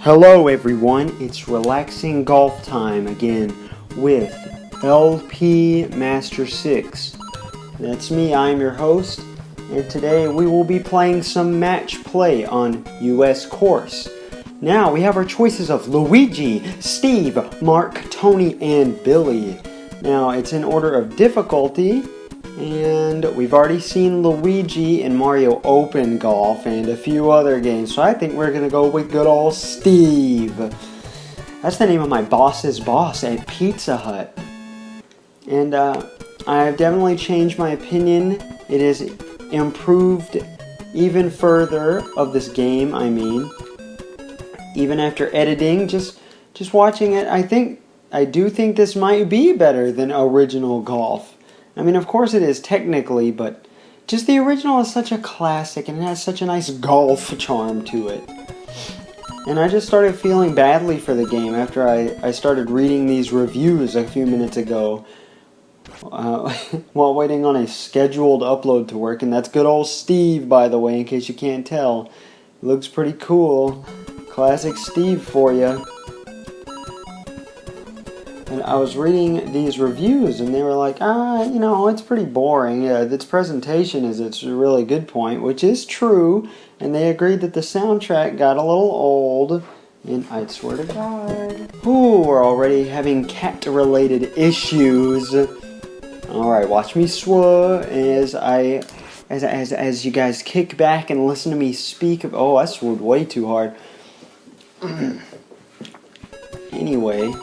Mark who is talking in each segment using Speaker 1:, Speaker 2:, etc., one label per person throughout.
Speaker 1: Hello everyone, it's relaxing golf time again with LP Master 6. That's me, I'm your host, and today we will be playing some match play on US course. Now we have our choices of Luigi, Steve, Mark, Tony, and Billy. Now it's in order of difficulty, and we've already seen Luigi in Mario Open Golf and a few other games, so I think we're going to go with good old Steve. That's the name of my boss's boss at Pizza Hut. And I've definitely changed my opinion. It has improved even further of this game, even after editing, just watching it, I do think this might be better than original Golf. I mean, of course it is technically, but just the original is such a classic and it has such a nice golf charm to it. And I just started feeling badly for the game after I started reading these reviews a few minutes ago while waiting on a scheduled upload to work. And that's good old Steve, by the way, in case you can't tell. It looks pretty cool. Classic Steve for you. And I was reading these reviews, and they were like, it's pretty boring. Yeah, its presentation is its really good point, which is true. And they agreed that the soundtrack got a little old. And I swear to God, we're already having cat-related issues. All right, watch me swear as you guys kick back and listen to me speak. Oh, I swore way too hard. Anyway.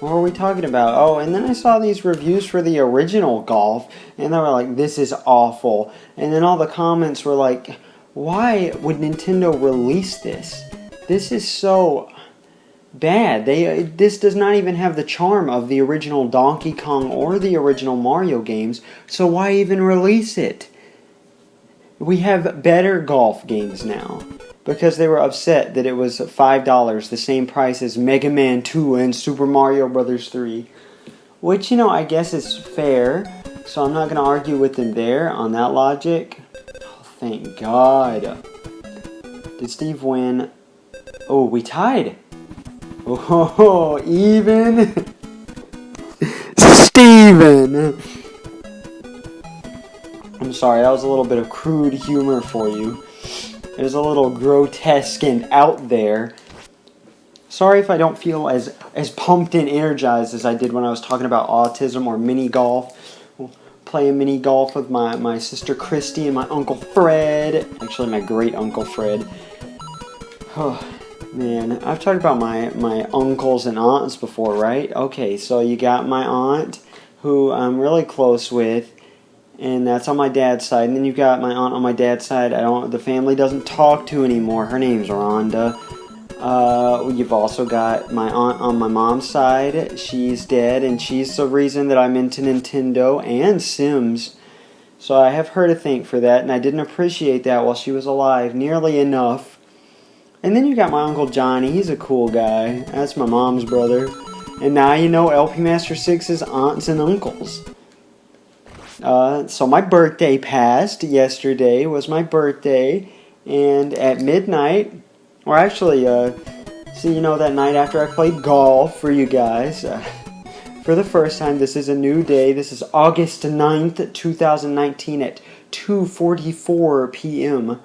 Speaker 1: What were we talking about? Oh, and then I saw these reviews for the original Golf, and they were like, this is awful. And then all the comments were like, why would Nintendo release this? This is so bad. This does not even have the charm of the original Donkey Kong or the original Mario games, so why even release it? We have better golf games now. Because they were upset that it was $5, the same price as Mega Man 2 and Super Mario Bros. 3. Which, I guess is fair. So I'm not going to argue with them there on that logic. Oh, thank God. Did Steve win? Oh, we tied. Oh, even. Steven. I'm sorry, that was a little bit of crude humor for you. It was a little grotesque and out there. Sorry if I don't feel as pumped and energized as I did when I was talking about autism or mini golf. Playing mini golf with my sister Christy and my Uncle Fred. Actually, my great Uncle Fred. Oh, man. I've talked about my uncles and aunts before, right? Okay, so you got my aunt, who I'm really close with. And that's on my dad's side. And then you've got my aunt on my dad's side. The family doesn't talk to anymore. Her name's Rhonda. You've also got my aunt on my mom's side. She's dead, and she's the reason that I'm into Nintendo and Sims. So I have her to thank for that, and I didn't appreciate that while she was alive nearly enough. And then you got my Uncle Johnny. He's a cool guy. That's my mom's brother. And now you know LP Master 6's aunts and uncles. So my birthday passed. Yesterday was my birthday, and at midnight, or actually, that night after I played golf for you guys, for the first time, this is a new day. This is August 9th, 2019 at 2:44 p.m.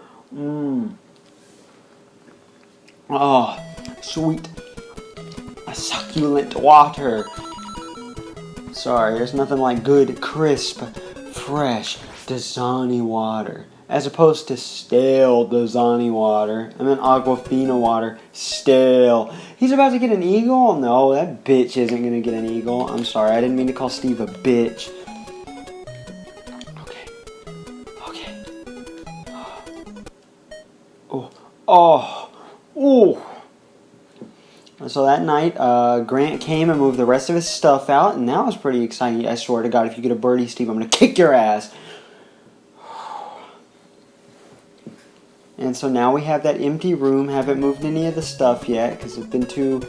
Speaker 1: Oh, sweet, succulent water. Sorry, there's nothing like good, crisp, fresh Dasani water. As opposed to stale Dasani water. I mean Aquafina water. Stale. He's about to get an eagle? No, that bitch isn't going to get an eagle. I'm sorry, I didn't mean to call Steve a bitch. Okay. Oh. So that night, Grant came and moved the rest of his stuff out, and that was pretty exciting. I swear to God, if you get a birdie, Steve, I'm going to kick your ass. And so now we have that empty room. Haven't moved any of the stuff yet, because it's been too...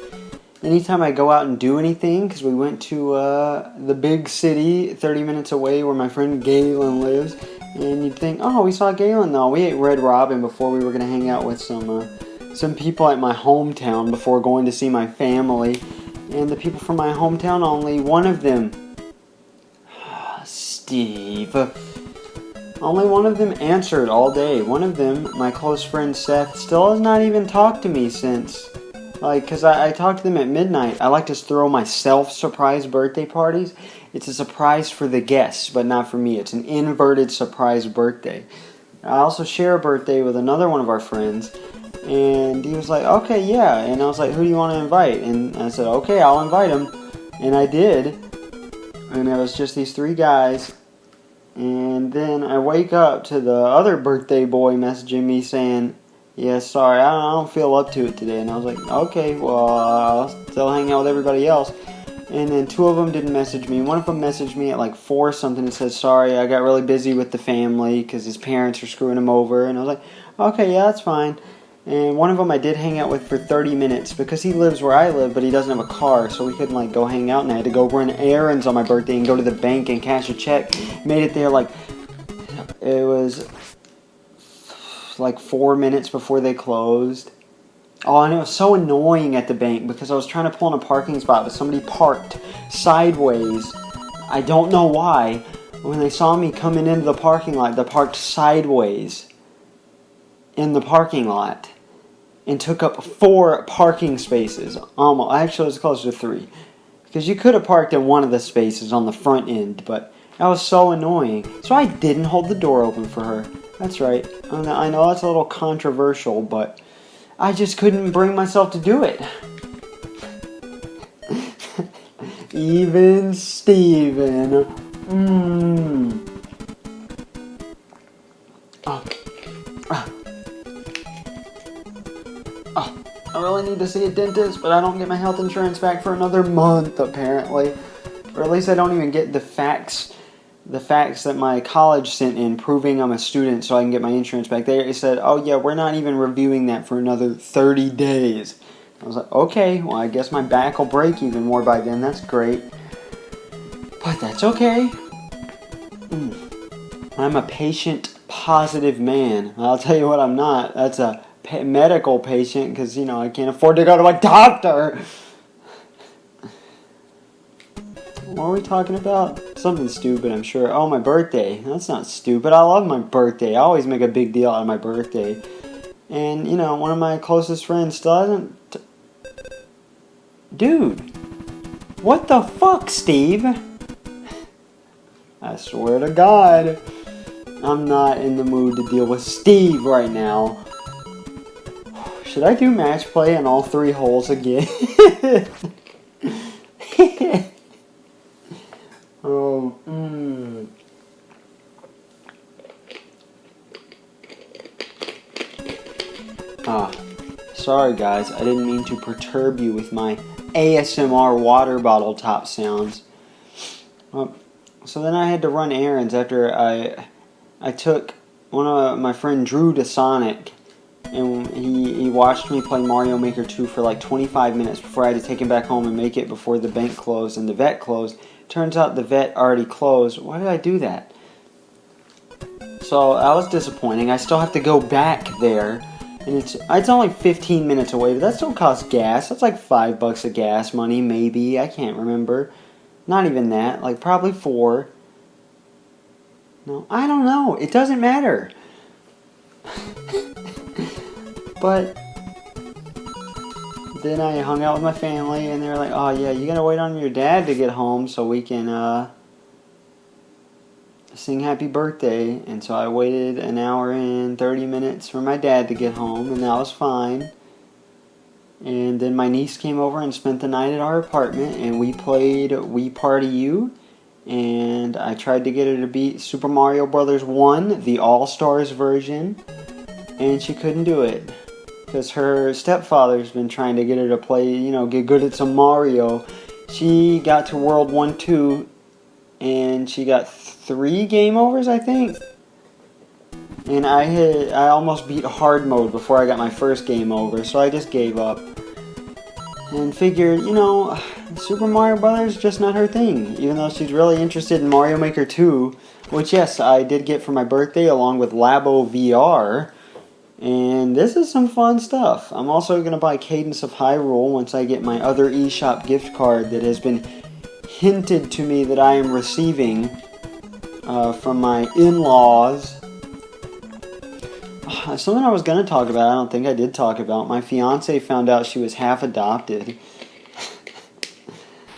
Speaker 1: Anytime I go out and do anything, because we went to the big city 30 minutes away where my friend Galen lives, and you'd think, oh, we saw Galen. No, we ate Red Robin before we were going to hang out with some some people at my hometown before going to see my family. And the people from my hometown, only one of them, Steve, only one of them answered all day. One of them, my close friend Seth, still has not even talked to me since. Because I talked to them at midnight. I like to throw myself surprise birthday parties. It's a surprise for the guests, but not for me. It's an inverted surprise birthday. I also share a birthday with another one of our friends. And he was like, okay, yeah. And I was like, who do you want to invite? And I said, okay, I'll invite him. And I did. And it was just these 3 guys. And then I wake up to the other birthday boy messaging me saying, yeah, sorry, I don't feel up to it today. And I was like, okay, well, I'll still hang out with everybody else. And then 2 of them didn't message me. One of them messaged me at like 4 something and said, sorry, I got really busy with the family because his parents are screwing him over. And I was like, okay, yeah, that's fine. And one of them I did hang out with for 30 minutes because he lives where I live, but he doesn't have a car, so we couldn't like go hang out. And I had to go run errands on my birthday and go to the bank and cash a check. Made it there it was like 4 minutes before they closed. Oh, and it was so annoying at the bank because I was trying to pull in a parking spot, but somebody parked sideways. I don't know why. When they saw me coming into the parking lot, they parked sideways in the parking lot and took up 4 parking spaces. Almost. Actually, it was closer to 3. Because you could have parked in one of the spaces on the front end, but that was so annoying. So I didn't hold the door open for her. That's right. I know that's a little controversial, but I just couldn't bring myself to do it. Even Steven. I really need to see a dentist, but I don't get my health insurance back for another month, apparently. Or at least I don't even get the facts that my college sent in proving I'm a student so I can get my insurance back. They said, oh yeah, we're not even reviewing that for another 30 days. I was like, okay, well I guess my back will break even more by then. That's great. But that's okay. I'm a patient-positive man. I'll tell you what I'm not. That's a medical patient because, I can't afford to go to a doctor. What are we talking about? Something stupid, I'm sure. Oh, my birthday. That's not stupid. I love my birthday. I always make a big deal out of my birthday. And, one of my closest friends still hasn't... Dude. What the fuck, Steve? I swear to God. I'm not in the mood to deal with Steve right now. Should I do match play on all 3 holes again? Sorry guys, I didn't mean to perturb you with my ASMR water bottle top sounds. So then I had to run errands after I took one of my friend Drew to Sonic, and he watched me play Mario Maker 2 for like 25 minutes before I had to take him back home and make it before the bank closed and the vet closed. Turns out the vet already closed. Why did I do that? So that was disappointing. I still have to go back there. And it's only 15 minutes away, but that still costs gas. That's like $5 of gas money, maybe. I can't remember. Not even that. Like probably 4. No, I don't know. It doesn't matter. But then I hung out with my family, and they were like, oh yeah, you gotta wait on your dad to get home so we can sing happy birthday. And so I waited an hour and 30 minutes for my dad to get home, and that was fine. And then my niece came over and spent the night at our apartment, and we played We Party You, and I tried to get her to beat Super Mario Bros. 1, the All-Stars version, and she couldn't do it. Because her stepfather's been trying to get her to play, get good at some Mario. She got to World 1, 2, and she got 3 game overs, I think. And I almost beat hard mode before I got my first game over, so I just gave up. And figured, Super Mario Brothers just not her thing. Even though she's really interested in Mario Maker 2, which yes, I did get for my birthday along with Labo VR. And this is some fun stuff. I'm also going to buy Cadence of Hyrule once I get my other eShop gift card that has been hinted to me that I am receiving from my in-laws. Something I was going to talk about, I don't think I did talk about. My fiance found out she was half adopted.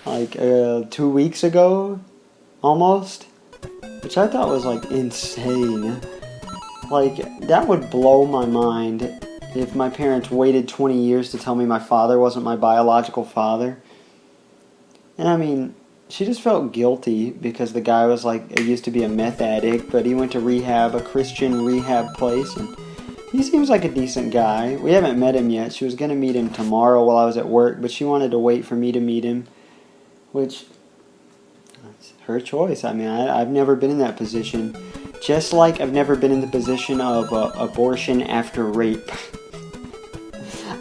Speaker 1: Like 2 weeks ago, almost. Which I thought was like insane. Like, that would blow my mind if my parents waited 20 years to tell me my father wasn't my biological father. And I mean, she just felt guilty because the guy was like, used to be a meth addict, but he went to rehab, a Christian rehab place, and he seems like a decent guy. We haven't met him yet. She was going to meet him tomorrow while I was at work, but she wanted to wait for me to meet him, which, that's her choice. I mean, I've never been in that position. Just like I've never been in the position of abortion after rape.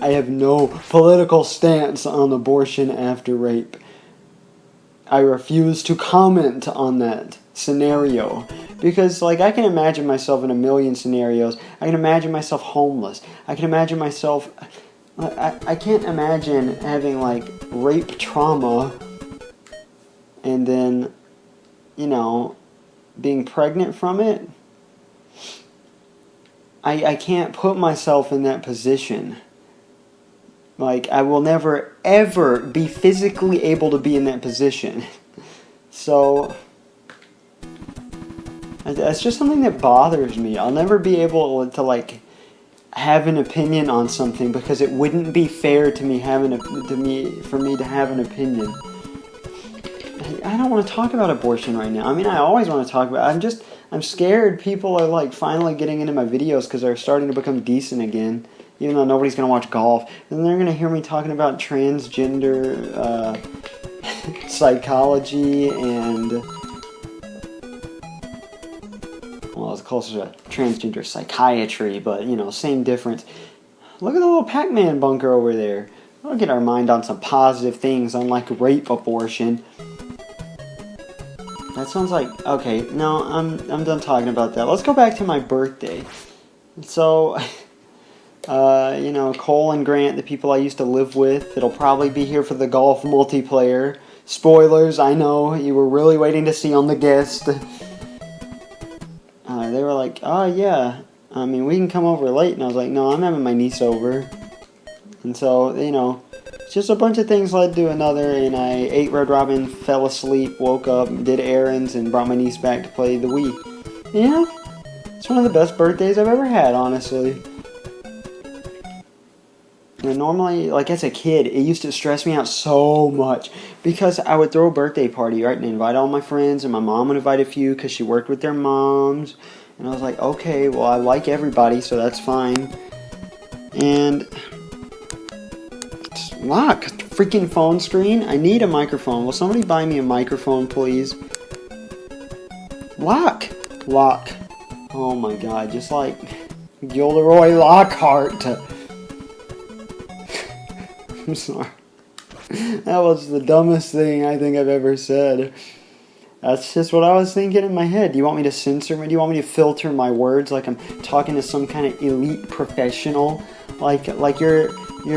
Speaker 1: I have no political stance on abortion after rape. I refuse to comment on that scenario. Because, like, I can imagine myself in a million scenarios. I can imagine myself homeless. I can imagine myself... I can't imagine having, like, rape trauma and then, you know, being pregnant from it. I can't put myself in that position. Like, I will never, ever be physically able to be in that position. So, that's just something that bothers me. I'll never be able to, like, have an opinion on something because it wouldn't be fair to me for me to have an opinion. I don't want to talk about abortion right now. I mean, I always want to talk about it. I'm scared people are, like, finally getting into my videos because they're starting to become decent again. Even though nobody's going to watch golf. And they're going to hear me talking about transgender psychology and... Well, it's closer to transgender psychiatry, but, you know, same difference. Look at the little Pac-Man bunker over there. We'll get our mind on some positive things, unlike rape abortion. That sounds like... Okay, no, I'm done talking about that. Let's go back to my birthday. So... you know, Cole and Grant, the people I used to live with, it'll probably be here for the golf multiplayer. Spoilers, I know, you were really waiting to see on the guest. They were like, oh yeah, I mean, we can come over late. And I was like, no, I'm having my niece over. And so, you know, just a bunch of things led to another, and I ate Red Robin, fell asleep, woke up, did errands, and brought my niece back to play the Wii. Yeah, it's one of the best birthdays I've ever had, honestly. And normally, like as a kid, it used to stress me out so much because I would throw a birthday party, right, and invite all my friends, and my mom would invite a few because she worked with their moms. And I was like, okay, well, I like everybody, so that's fine. And lock, freaking phone screen. I need a microphone. Will somebody buy me a microphone, please? Lock. Oh my God, just like Gilderoy Lockhart. I'm sorry. That was the dumbest thing I think I've ever said. That's just what I was thinking in my head. Do you want me to censor me? Do you want me to filter my words like I'm talking to some kind of elite professional? Like you're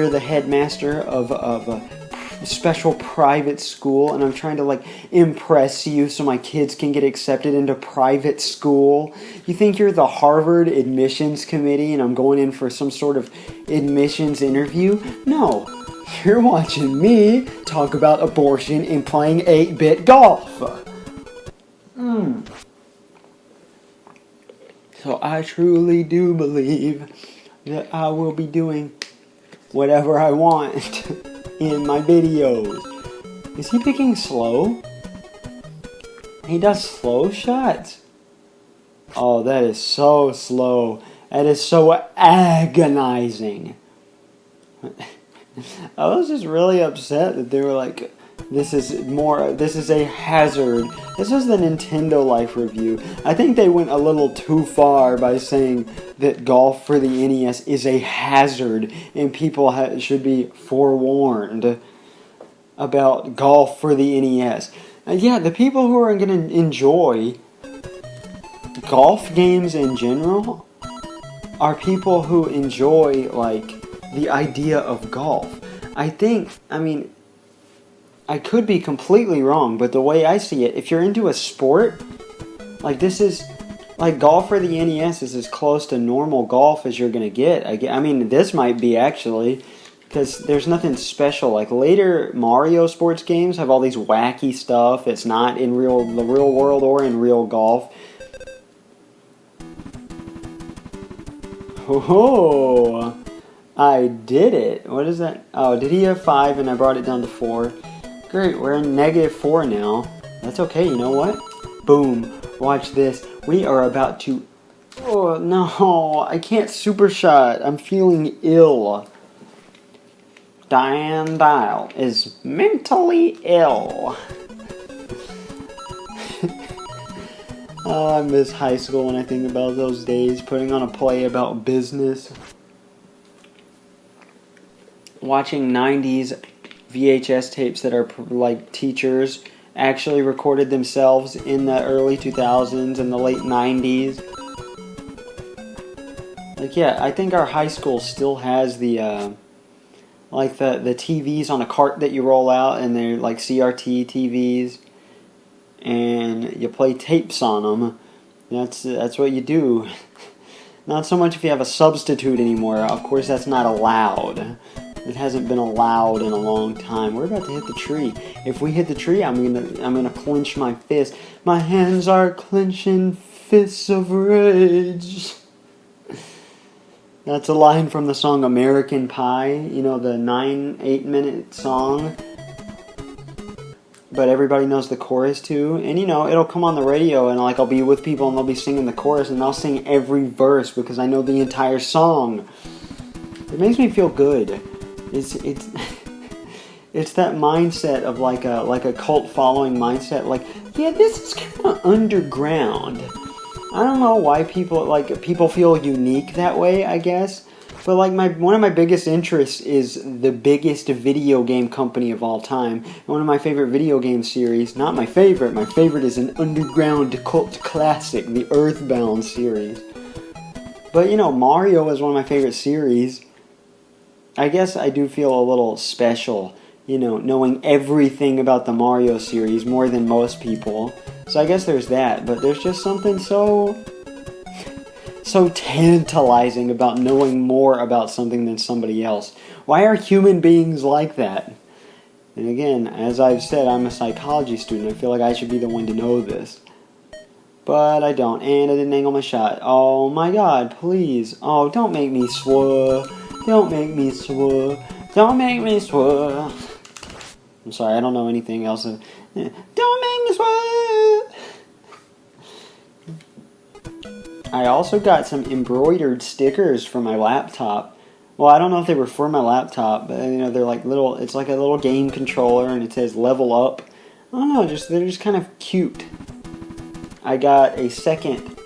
Speaker 1: the headmaster of a special private school, and I'm trying to, like, impress you so my kids can get accepted into private school? You think you're the Harvard admissions committee and I'm going in for some sort of admissions interview? No. You're watching me talk about abortion and playing 8-bit golf. So I truly do believe that I will be doing whatever I want in my videos. Is he picking slow? He does slow shots. Oh, that is so slow. That is so agonizing. I was just really upset that they were like, this is a hazard. This is the Nintendo Life review. I think they went a little too far by saying that golf for the NES is a hazard and people should be forewarned about golf for the NES. Yeah, the people who are going to enjoy golf games in general are people who enjoy, like, the idea of golf. I mean, I could be completely wrong, but the way I see it, if you're into a sport, like, this is, like, golf for the NES is as close to normal golf as you're going to get. I mean, this might be, actually, because there's nothing special. Like, later Mario sports games have all these wacky stuff that's not in the real world or in real golf. Oh, I did it. What is that? Oh, did he have 5 and I brought it down to 4? Great, we're in -4 now. That's okay, you know what? Boom. Watch this. We are about to... Oh, no. I can't super shot. I'm feeling ill. Diane Dial is mentally ill. Oh, I miss high school when I think about those days. Putting on a play about business. Watching 90s VHS tapes that are like teachers actually recorded themselves in the early 2000s and the late 90s. Like, yeah, I think our high school still has the like the TVs on a cart that you roll out, and they're like CRT TVs, and you play tapes on them. That's what you do. Not so much if you have a substitute anymore. Of course, that's not allowed. It hasn't been allowed in a long time. We're about to hit the tree. If we hit the tree, I'm gonna clench my fist. My hands are clenching fists of rage. That's a line from the song American Pie. You know, the 8-minute song. But everybody knows the chorus too. And you know, it'll come on the radio and like I'll be with people and they'll be singing the chorus and I'll sing every verse because I know the entire song. It makes me feel good. It's it's that mindset of like a cult following mindset. Like, yeah, this is kind of underground. I don't know why people feel unique that way, I guess. But like one of my biggest interests is the biggest video game company of all time. And one of my favorite video game series, not my favorite is an underground cult classic, the Earthbound series. But you know, Mario is one of my favorite series. I guess I do feel a little special, you know, knowing everything about the Mario series more than most people. So I guess there's that, but there's just something so tantalizing about knowing more about something than somebody else. Why are human beings like that? And again, as I've said, I'm a psychology student. I feel like I should be the one to know this. But I don't, and I didn't angle my shot. Oh my god, please. Oh, don't make me swerve. Don't make me swerve. Don't make me swerve. I'm sorry, I don't know anything else. Don't make me swerve. I also got some embroidered stickers for my laptop. Well, I don't know if they were for my laptop, but you know, they're like little, it's like a little game controller and it says level up. I don't know, they're just kind of cute. I got a second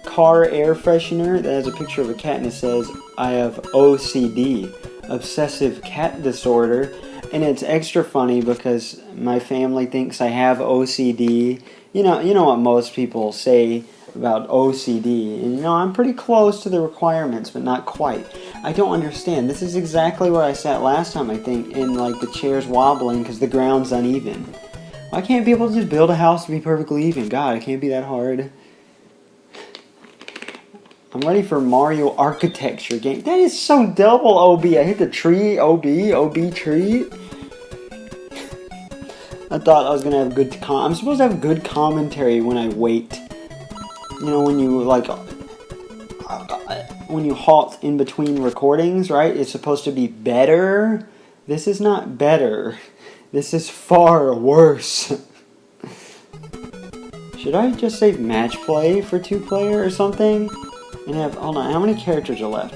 Speaker 1: car air freshener that has a picture of a cat and it says, I have OCD, obsessive cat disorder. And it's extra funny because my family thinks I have OCD. You know what most people say about OCD. And you know, I'm pretty close to the requirements, but not quite. I don't understand. This is exactly where I sat last time, I think, in like the chair's wobbling because the ground's uneven. Why can't people just build a house to be perfectly even? God, it can't be that hard. I'm ready for Mario architecture game. That is so double OB. I hit the tree, OB tree. I thought I was gonna have good I'm supposed to have good commentary when I wait. You know, when you halt in between recordings, right? It's supposed to be better. This is not better. This is far worse. Should I just save match play for 2-player or something? And have, hold on, how many characters are left?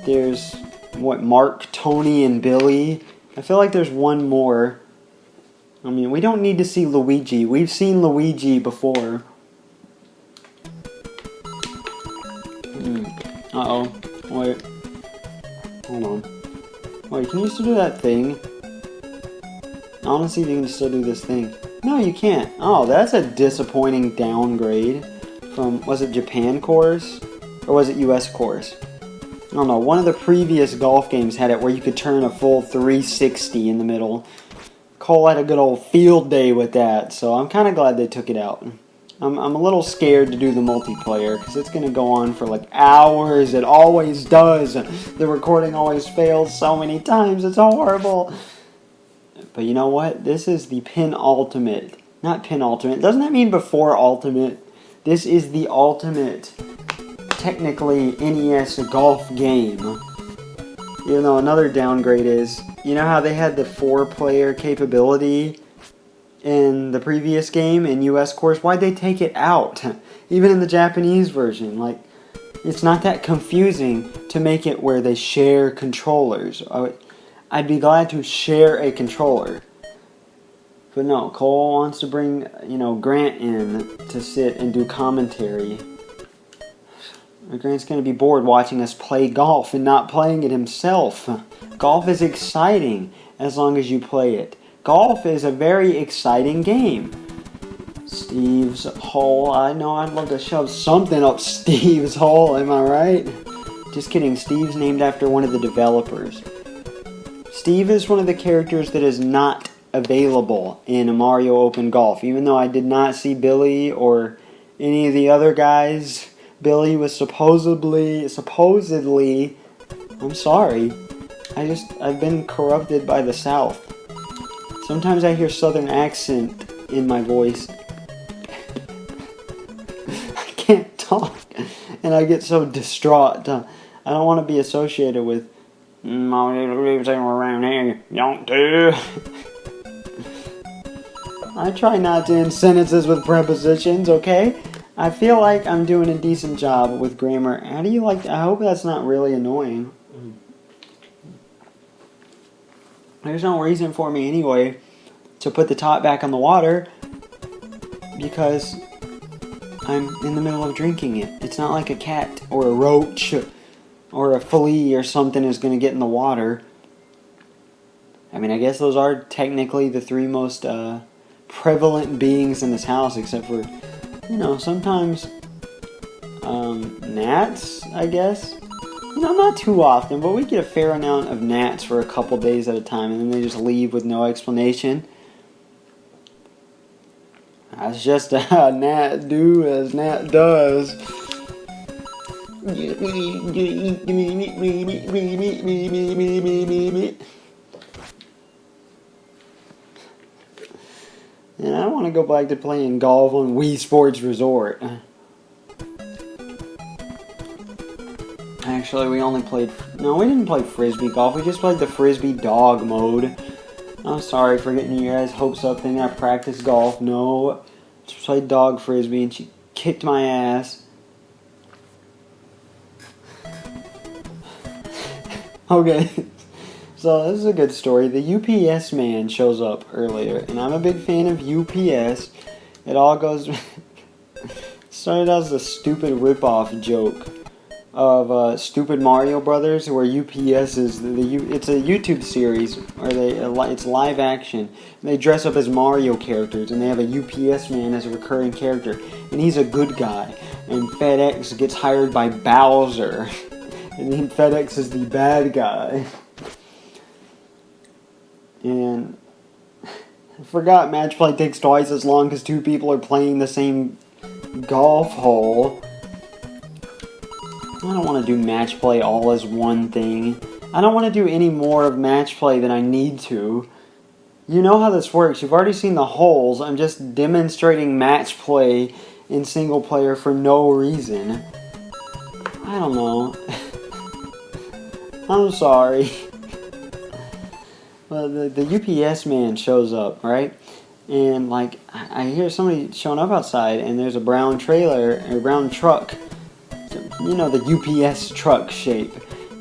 Speaker 1: There's, what, Mark, Tony, and Billy? I feel like there's one more. I mean, we don't need to see Luigi. We've seen Luigi before. Uh-oh. Wait. Hold on. Wait, can you still do that thing? I want to see if you can still do this thing. No, you can't. Oh, that's a disappointing downgrade from, was it Japan Course? Or was it US course? I don't know. One of the previous golf games had it where you could turn a full 360 in the middle. Cole had a good old field day with that, so I'm kind of glad they took it out. I'm a little scared to do the multiplayer because it's going to go on for like hours. It always does. The recording always fails so many times. It's horrible. But you know what? This is the penultimate. Not penultimate. Doesn't that mean before ultimate? This is the ultimate, technically, NES golf game. Even though another downgrade is, you know how they had the 4-player capability in the previous game in US course? Why'd they take it out? Even in the Japanese version, like, it's not that confusing to make it where they share controllers. I'd be glad to share a controller. But no, Cole wants to bring, Grant in to sit and do commentary. Grant's going to be bored watching us play golf and not playing it himself. Golf is exciting as long as you play it. Golf is a very exciting game. Steve's hole. I know I'd love to shove something up Steve's hole, am I right? Just kidding, Steve's named after one of the developers. Steve is one of the characters that is not available in Mario Open Golf, even though I did not see Billy or any of the other guys. Billy was supposedly, I'm sorry, I've been corrupted by the South. Sometimes I hear Southern accent in my voice. I can't talk, and I get so distraught. I don't want to be associated with around here. Don't do. I try not to end sentences with prepositions, okay? I feel like I'm doing a decent job with grammar. How do you like that? I hope that's not really annoying. There's no reason for me anyway to put the top back on the water because I'm in the middle of drinking it. It's not like a cat or a roach or a flea or something is going to get in the water. I mean, I guess those are technically the 3 most prevalent beings in this house, except for, sometimes gnats, I guess. Not too often, but we get a fair amount of gnats for a couple days at a time, and then they just leave with no explanation. That's just how gnat do as gnat does. And I want to go back to playing golf on Wii Sports Resort. Actually, we didn't play Frisbee golf. We just played the Frisbee dog mode. I'm sorry for getting you guys' hopes up thinking I practiced golf. No, just played dog Frisbee and she kicked my ass. Okay, so this is a good story. The UPS man shows up earlier, and I'm a big fan of UPS. It all goes... started out as a stupid rip-off joke of Stupid Mario Brothers, where UPS is it's a YouTube series where it's live action. They dress up as Mario characters, and they have a UPS man as a recurring character, and he's a good guy. And FedEx gets hired by Bowser, and then FedEx is the bad guy. And I forgot match play takes twice as long because 2 people are playing the same golf hole. I don't want to do match play all as one thing. I don't want to do any more of match play than I need to. You know how this works. You've already seen the holes. I'm just demonstrating match play in single player for no reason. I don't know. I'm sorry. Well, the UPS man shows up, right? And I hear somebody showing up outside, and there's a brown trailer, or a brown truck. The UPS truck shape.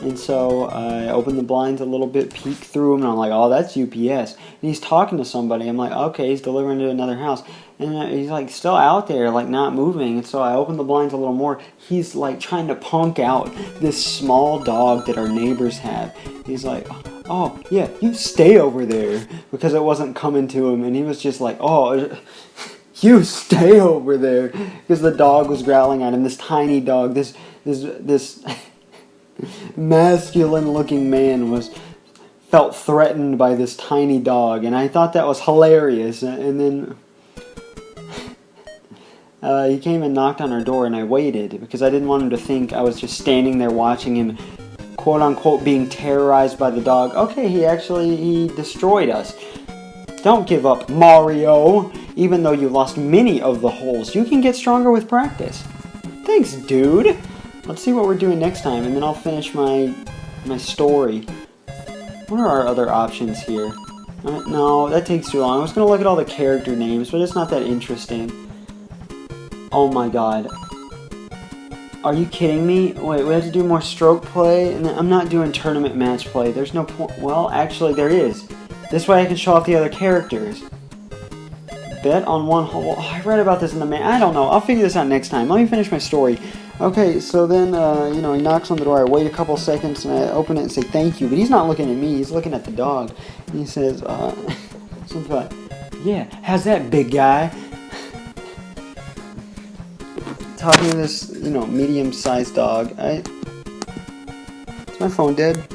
Speaker 1: And so I open the blinds a little bit, peek through them, and I'm like, oh, that's UPS. And he's talking to somebody. I'm like, okay, he's delivering to another house. And he's still out there, not moving. And so I open the blinds a little more. He's trying to punk out this small dog that our neighbors have. He's like, oh, yeah, you stay over there. Because it wasn't coming to him. And he was just like, oh, you stay over there. Because the dog was growling at him. This tiny dog, this this masculine-looking man felt threatened by this tiny dog, and I thought that was hilarious. And then he came and knocked on our door, and I waited because I didn't want him to think I was just standing there watching him, quote-unquote, being terrorized by the dog. Okay, he destroyed us. Don't give up, Mario. Even though you lost many of the holes, you can get stronger with practice. Thanks, dude. Let's see what we're doing next time, and then I'll finish my story. What are our other options here? No, that takes too long. I was going to look at all the character names, but it's not that interesting. Oh my god. Are you kidding me? Wait, we have to do more stroke play? And I'm not doing tournament match play. There's no point. Well, actually, there is. This way I can show off the other characters. Bet on one hole. Oh, I read about this in the I don't know. I'll figure this out next time. Let me finish my story. Okay, so then, he knocks on the door. I wait a couple seconds, and I open it and say thank you. But he's not looking at me. He's looking at the dog. And he says, something like, yeah, how's that, big guy? Talking to this, medium-sized dog. Is my phone dead?